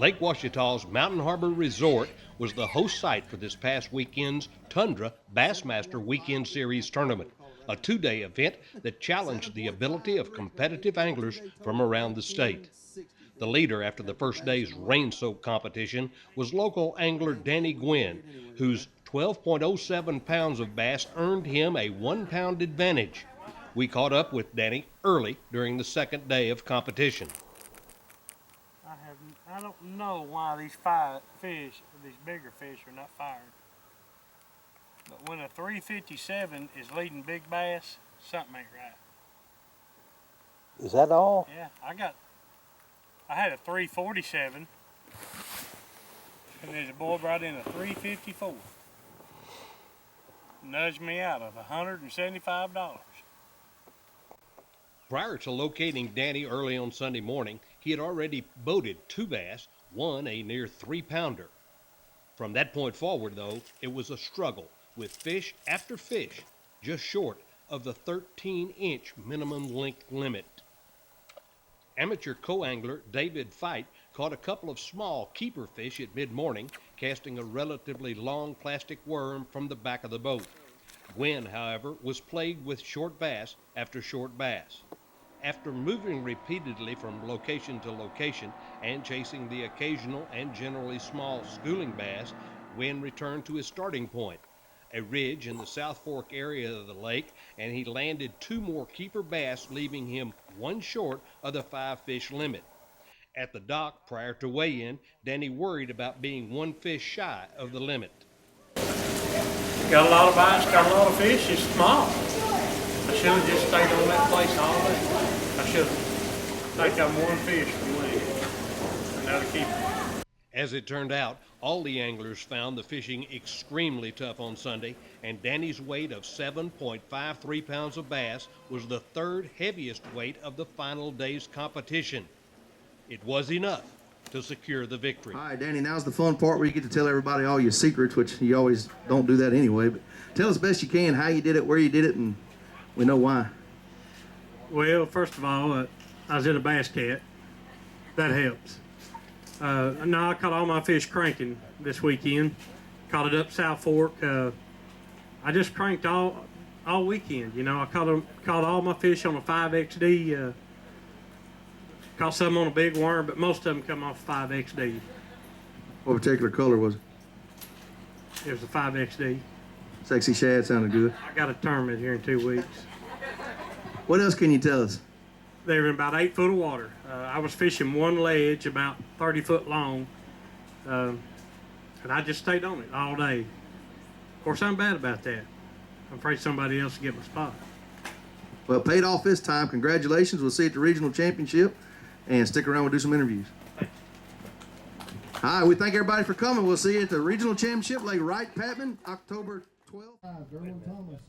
Lake Ouachita's Mountain Harbor Resort was the host site for this past weekend's Tundra Bassmaster Weekend Series tournament, a two-day event that challenged the ability of competitive anglers from around the state. The leader after the first day's rain-soaked competition was local angler Danny Gwinn, whose 12.07 pounds of bass earned him a 1-pound advantage. We caught up with Danny early during the second day of competition. I don't know why these these bigger fish are not firing. But when a 357 is leading big bass, something ain't right. Is that all? Yeah, I had a 347, and there's a boy brought in a 354. Nudged me out of $175. Prior to locating Danny early on Sunday morning, he had already boated 2 bass, one a near 3-pounder. From that point forward, though, it was a struggle, with fish after fish just short of the 13-inch minimum length limit. Amateur co-angler David Fight caught a couple of small keeper fish at mid-morning, casting a relatively long plastic worm from the back of the boat. Gwinn, however, was plagued with short bass after short bass. After moving repeatedly from location to location and chasing the occasional and generally small schooling bass, Gwinn returned to his starting point, a ridge in the South Fork area of the lake, and he landed 2 more keeper bass, leaving him 1 short of the 5-fish limit. At the dock prior to weigh-in, Danny worried about being 1 fish shy of the limit. Got a lot of bites, got a lot of fish, it's small. I should have just stayed on that place all day. I should have. I think I'm 1 fish from winning. And that'll keep it. As it turned out, all the anglers found the fishing extremely tough on Sunday, and Danny's weight of 7.53 pounds of bass was the 3rd heaviest weight of the final day's competition. It was enough to secure the victory. All right, Danny, now's the fun part where you get to tell everybody all your secrets, which you always don't do that anyway. But tell us best you can how you did it, where you did it, and we know why. Well, first of all, I was in a bass cat. That helps. No, I caught all my fish cranking this weekend. Caught it up South Fork. I just cranked all weekend. You know, I caught all my fish on a 5XD. Caught some on a big worm, but most of them come off 5XD. What particular color was it? It was a 5XD. Sexy shad sounded good. I got a tournament here in 2 weeks. What else can you tell us? They were in about 8 foot of water. I was fishing 1 ledge about 30 foot long, and I just stayed on it all day. Of course, I'm bad about that. I'm afraid somebody else will get my spot. Well, it paid off this time. Congratulations. We'll see you at the regional championship, and stick around. We'll do some interviews. All right, we thank everybody for coming. We'll see you at the regional championship, Lake Wright-Patman, October 12th.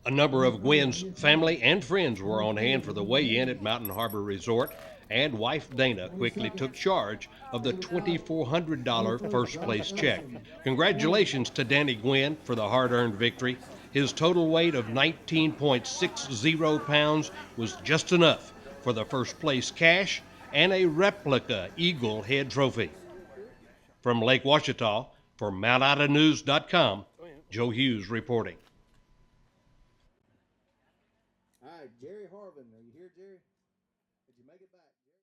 A number of Gwynn's family and friends were on hand for the weigh-in at Mountain Harbor Resort, and wife Dana quickly took charge of the $2,400 first place check. Congratulations to Danny Gwinn for the hard-earned victory. His total weight of 19.60 pounds was just enough for the first place cash and a replica Eagle head trophy. From Lake Ouachita, for MountIdaNews.com, Joe Hughes reporting. All right, Jerry Harvin.